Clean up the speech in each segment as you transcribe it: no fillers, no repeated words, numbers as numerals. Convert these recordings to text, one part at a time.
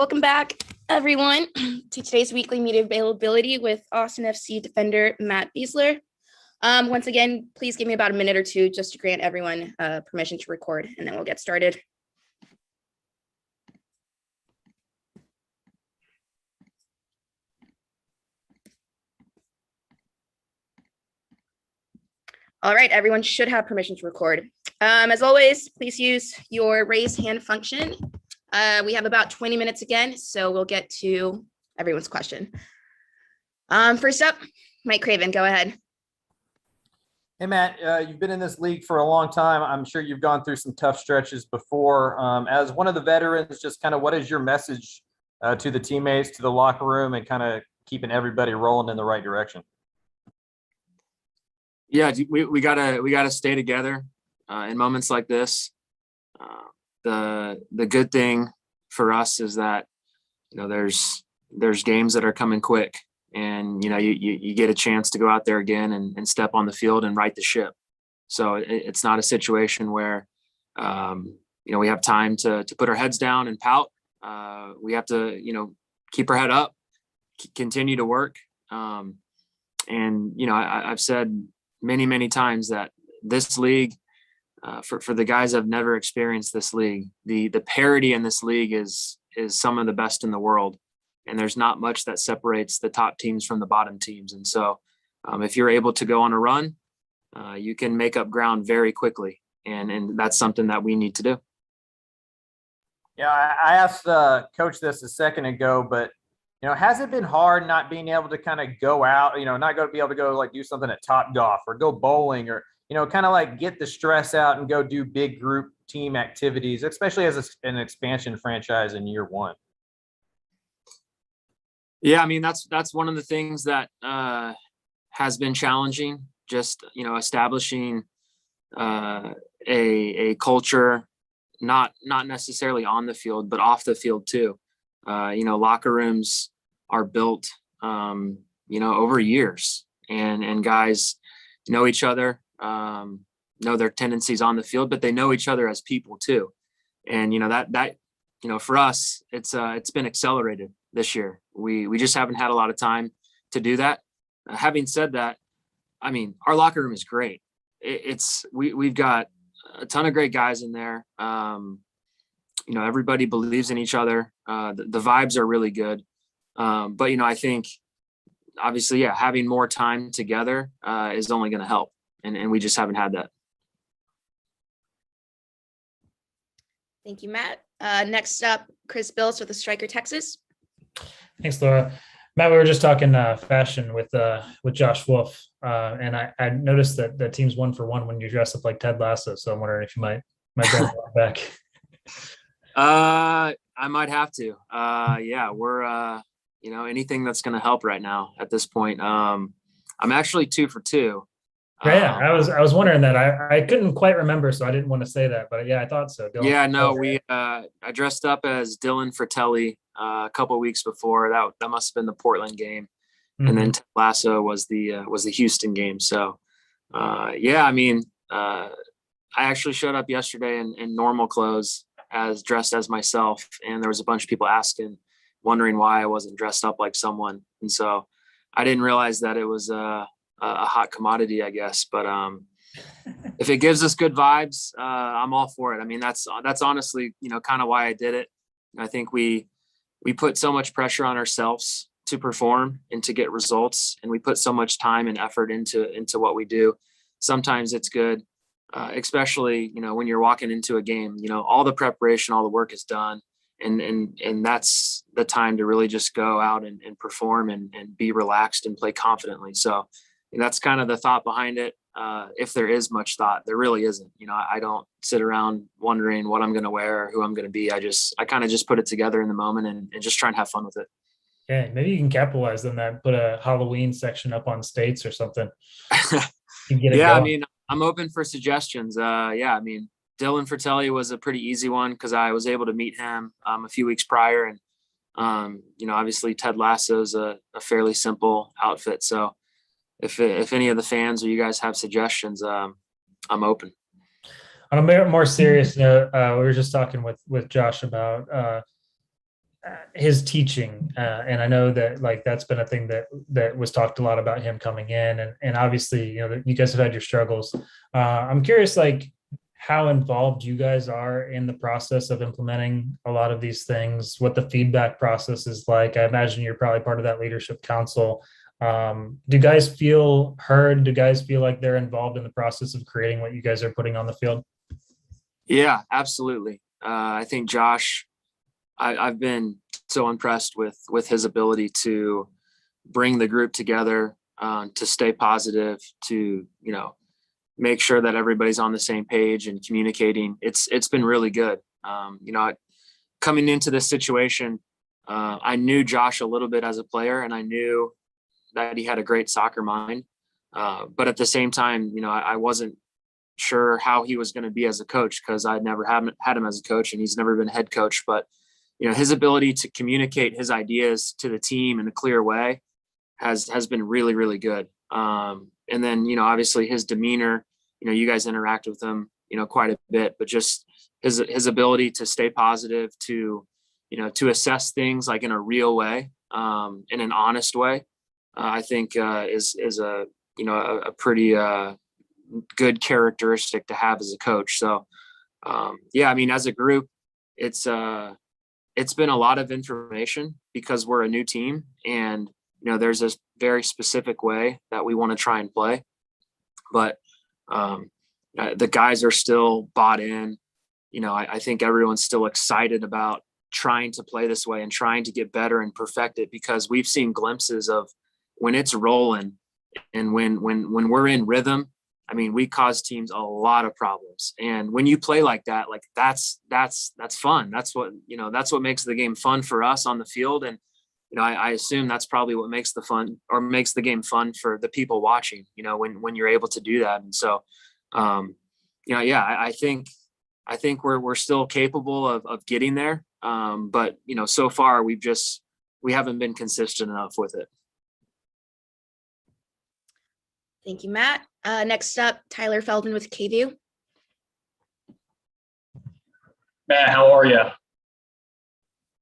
Welcome back, everyone, to today's weekly media availability with Austin FC defender Matt Besler. Once again, please give me about a minute or two just to grant everyone permission to record, and then we'll get started. All right, everyone should have permission to record. As always, please use your raise hand function. We have about 20 minutes again, so we'll get to everyone's question. First up, Mike Craven, go ahead. Hey, Matt, you've been in this league for a long time. I'm sure you've gone through some tough stretches before. As one of the veterans, just kind of what is your message to the teammates, to the locker room, and kind of keeping everybody rolling in the right direction? Yeah, we gotta stay together in moments like this. The good thing for us is that there's games that are coming quick, and you get a chance to go out there again and step on the field and right the ship. So it's not a situation where we have time to put our heads down and pout. We have to keep our head up, continue to work. I've said many times that this league, for the guys that have never experienced this league, the parity in this league is some of the best in the world. And there's not much that separates the top teams from the bottom teams. And so if you're able to go on a run, you can make up ground very quickly. And that's something that we need to do. Yeah, I asked Coach this a second ago, but has it been hard not being able to kind of go out, not be able to go like do something at Topgolf or go bowling or, kind of like get the stress out and go do big group team activities, especially as an expansion franchise in year one? Yeah, I mean, that's one of the things that has been challenging, just, establishing a culture, not necessarily on the field, but off the field too. Locker rooms are built, over years, and guys know each other, know their tendencies on the field, but they know each other as people too. And, for us, it's been accelerated this year. We just haven't had a lot of time to do that. Having said that, I mean, our locker room is great. We've got a ton of great guys in there. Everybody believes in each other. The vibes are really good. But I think obviously, having more time together is only going to help. And we just haven't had that. Thank you, Matt. Next up, Chris Bills with the Striker, Texas. Thanks, Laura. Matt, we were just talking fashion with Josh Wolf, and I noticed that the team's 1-for-1 when you dress up like Ted Lasso. So I'm wondering if you might bring that back. I might have to. We're anything that's going to help right now at this point. I'm actually 2-for-2. Yeah, I was wondering that. I couldn't quite remember, so I didn't want to say that, but yeah, I thought so. I dressed up as Dylan Fratelli a couple of weeks before. That must have been the Portland game, and then Ted Lasso was the Houston game. So, I actually showed up yesterday in normal clothes, as dressed as myself, and there was a bunch of people wondering why I wasn't dressed up like someone, and so I didn't realize that it was a hot commodity, I guess. But if it gives us good vibes, I'm all for it. I mean, that's honestly, kind of why I did it. I think we put so much pressure on ourselves to perform and to get results, and we put so much time and effort into what we do. Sometimes it's good, especially, when you're walking into a game, all the preparation, all the work is done. And that's the time to really just go out and perform and be relaxed and play confidently. So that's kind of the thought behind it. If there is much thought, there really isn't. I don't sit around wondering what I'm going to wear or who I'm going to be. I kind of just put it together in the moment and just try and have fun with it. Yeah, maybe you can capitalize on that. Put a Halloween section up on States or something. Yeah, I mean, I'm open for suggestions. Dylan Fratelli was a pretty easy one because I was able to meet him a few weeks prior, and obviously Ted Lasso is a fairly simple outfit. So if any of the fans or you guys have suggestions, I'm open. On a more serious note, we were just talking with Josh about his teaching, and I know that like that's been a thing that was talked a lot about him coming in, and obviously you guys have had your struggles. I'm curious like how involved you guys are in the process of implementing a lot of these things, what the feedback process is like. I imagine you're probably part of that leadership council. Do guys feel heard? Do guys feel like they're involved in the process of creating what you guys are putting on the field? Yeah, absolutely. I think Josh, I've been so impressed with his ability to bring the group together, to stay positive, to make sure that everybody's on the same page and communicating. It's been really good. Coming into this situation, I knew Josh a little bit as a player, and I knew that he had a great soccer mind. But at the same time, I wasn't sure how he was going to be as a coach because I'd never had him as a coach, and he's never been a head coach. But his ability to communicate his ideas to the team in a clear way has been really, really good. And then, obviously his demeanor, you guys interact with him, quite a bit, but just his ability to stay positive, to assess things like in a real way, in an honest way, I think is a pretty good characteristic to have as a coach. So as a group, it's been a lot of information because we're a new team, and there's this very specific way that we want to try and play, but the guys are still bought in. I think everyone's still excited about trying to play this way and trying to get better and perfect it, because we've seen glimpses of when it's rolling and when we're in rhythm. I mean, we cause teams a lot of problems. And when you play like that, like that's fun. That's what makes the game fun for us on the field. And, I assume that's probably what makes the game fun for the people watching, when you're able to do that. And so, I think we're still capable of getting there. But, so far we haven't been consistent enough with it. Thank you, Matt. Next up, Tyler Feldman with KVUE. Matt, how are you?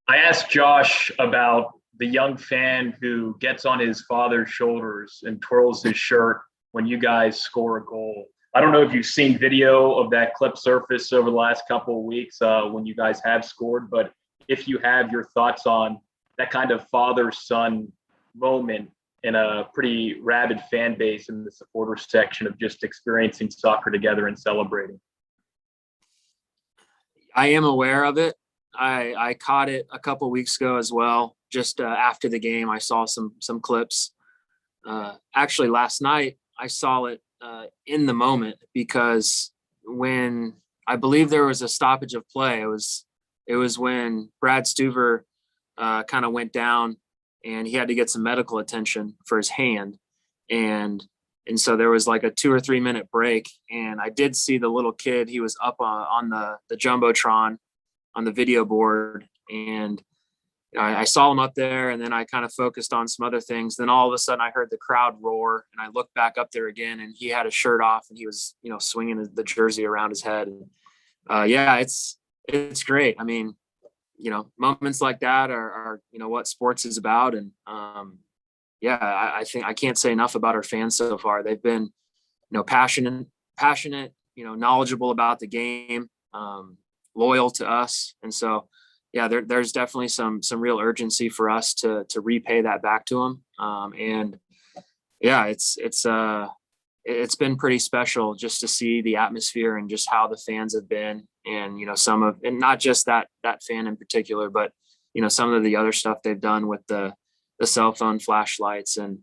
I asked Josh about the young fan who gets on his father's shoulders and twirls his shirt when you guys score a goal. I don't know if you've seen video of that clip surface over the last couple of weeks when you guys have scored, but if you have, your thoughts on that kind of father-son moment in a pretty rabid fan base in the supporter section of just experiencing soccer together and celebrating. I am aware of it. I caught it a couple of weeks ago as well. Just after the game, I saw some clips. Actually, last night I saw it in the moment, because when I believe there was a stoppage of play, it was when Brad Stuver kind of went down, and he had to get some medical attention for his hand. And so there was like a 2 or 3 minute break, and I did see the little kid. He was up on the Jumbotron on the video board, and I saw him up there, and then I kind of focused on some other things. Then all of a sudden I heard the crowd roar, and I looked back up there again, and he had his shirt off, and he was, swinging the jersey around his head. And it's great. I mean, moments like that are what sports is about. And I think I can't say enough about our fans so far. They've been, passionate, knowledgeable about the game, loyal to us. And so, there's definitely some real urgency for us to repay that back to them. It's been pretty special just to see the atmosphere and just how the fans have been. And, and not just that fan in particular, but, some of the other stuff they've done with the cell phone flashlights. And,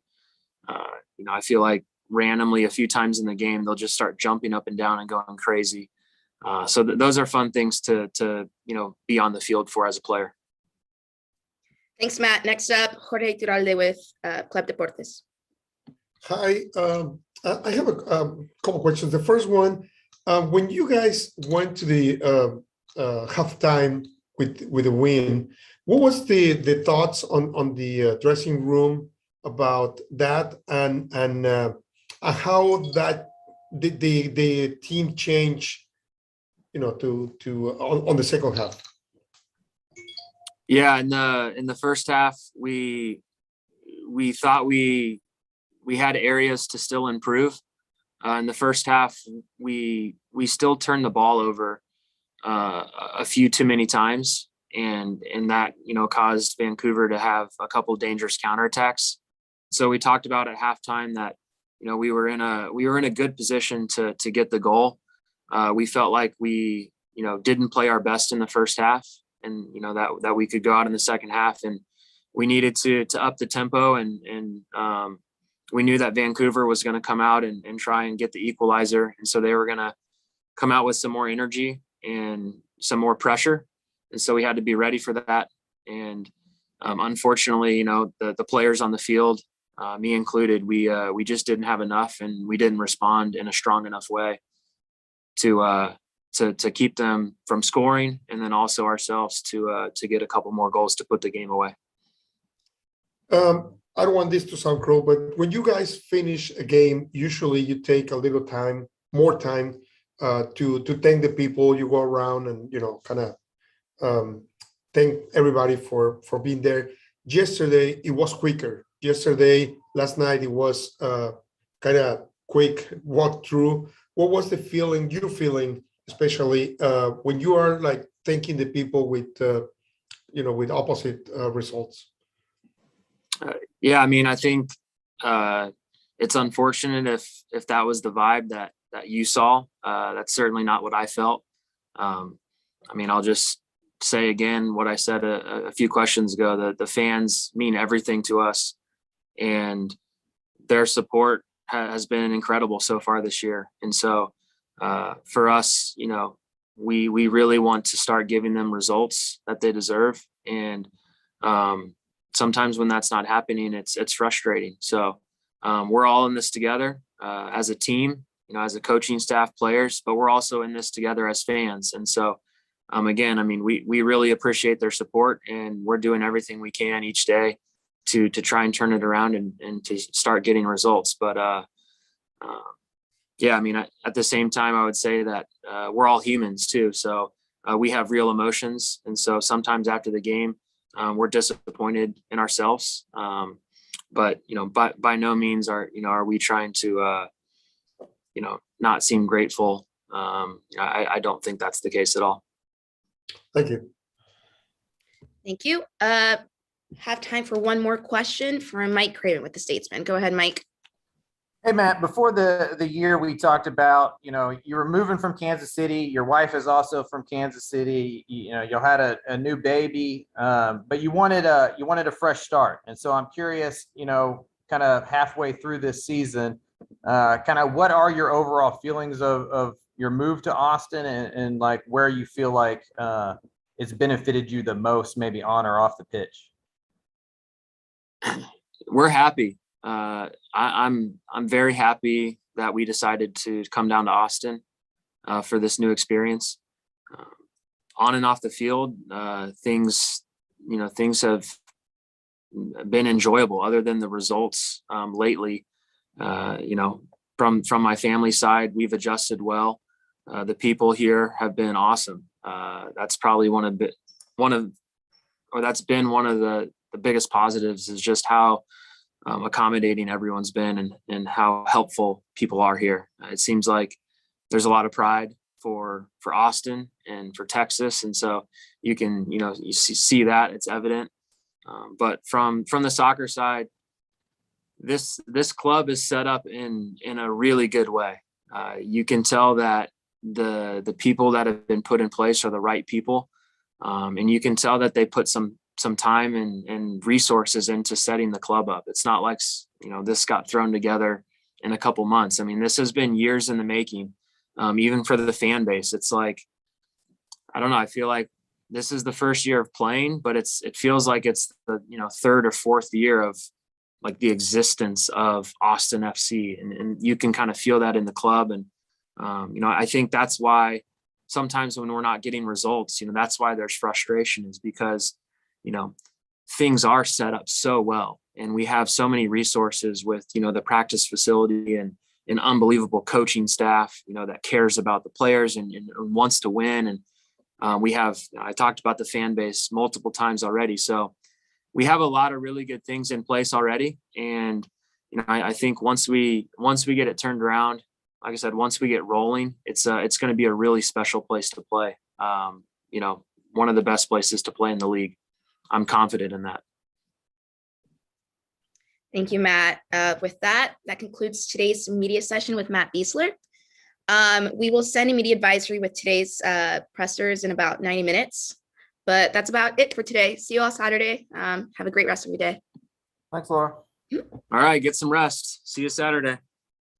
I feel like randomly a few times in the game, they'll just start jumping up and down and going crazy. So those are fun things to be on the field for as a player. Thanks, Matt. Next up, Jorge Turalde with Club Deportes. Hi, I have a couple questions. The first one, when you guys went to the halftime with a win, what was the thoughts on the dressing room about that, and how that did the team change, to on the second half? Yeah, in the first half, we thought we had areas to still improve. In the first half, we still turned the ball over a few too many times, and that caused Vancouver to have a couple of dangerous counterattacks. So we talked about at halftime that we were in a good position to get the goal. We felt like we didn't play our best in the first half, and that we could go out in the second half, and we needed to up the tempo, and we knew that Vancouver was going to come out and try and get the equalizer, and so they were going to come out with some more energy and some more pressure, and so we had to be ready for that. And unfortunately, the players on the field, me included, we just didn't have enough, and we didn't respond in a strong enough way to keep them from scoring, and then also ourselves to get a couple more goals to put the game away. I don't want this to sound cruel, but when you guys finish a game, usually you take a little time, more time, to thank the people. You go around and kind of thank everybody for being there. Yesterday it was quicker. Last night it was kind of quick walk through. What was the feeling you're feeling, especially when you are like thanking the people with with opposite results? Yeah, I mean, I think it's unfortunate if that was the vibe that you saw. That's certainly not what I felt. I mean, I'll just say again what I said a few questions ago, that the fans mean everything to us, and their support has been incredible so far this year. And so for us, we really want to start giving them results that they deserve. And sometimes when that's not happening, it's frustrating. So we're all in this together as a team, as a coaching staff, players, but we're also in this together as fans. And so again, I mean, we really appreciate their support, and we're doing everything we can each day to try and turn it around and to start getting results. But yeah, I mean, at the same time, I would say that we're all humans too. So we have real emotions. And so sometimes after the game, we're disappointed in ourselves. But, by no means are we trying to, not seem grateful. I don't think that's the case at all. Thank you. Thank you. Have time for one more question from Mike Craven with the Statesman. Go ahead, Mike. Hey, Matt, before the year we talked about, you were moving from Kansas City. Your wife is also from Kansas City. You had a new baby, but you wanted a fresh start. And so I'm curious, kind of halfway through this season, kind of what are your overall feelings of your move to Austin, and like where you feel like it's benefited you the most, maybe on or off the pitch? We're happy. I'm very happy that we decided to come down to Austin for this new experience. On and off the field, things have been enjoyable other than the results lately. From my family side, we've adjusted well. The people here have been awesome. That's probably that's been one of the biggest positives, is just how accommodating everyone's been, and how helpful people are here. It seems like there's a lot of pride for Austin and for Texas. And so you can, you see that, it's evident. But from the soccer side, this club is set up in a really good way. You can tell that the people that have been put in place are the right people. And you can tell that they put some time and resources into setting the club up. It's not like, this got thrown together in a couple months. I mean, this has been years in the making, even for the fan base. It's like, I don't know, I feel like this is the first year of playing, but it feels like it's the, third or fourth year of like the existence of Austin FC. And you can kind of feel that in the club. And, I think that's why sometimes when we're not getting results, that's why there's frustration, is because, things are set up so well, and we have so many resources with, the practice facility and an unbelievable coaching staff, that cares about the players and wants to win. And, I talked about the fan base multiple times already. So we have a lot of really good things in place already. And, I think once we get it turned around, like I said, once we get rolling, it's going to be a really special place to play. One of the best places to play in the league. I'm confident in that. Thank you, Matt. With that concludes today's media session with Matt Besler. We will send a media advisory with today's pressers in about 90 minutes, but that's about it for today. See you all Saturday. Have a great rest of your day. Thanks, Laura. All right, get some rest. See you Saturday.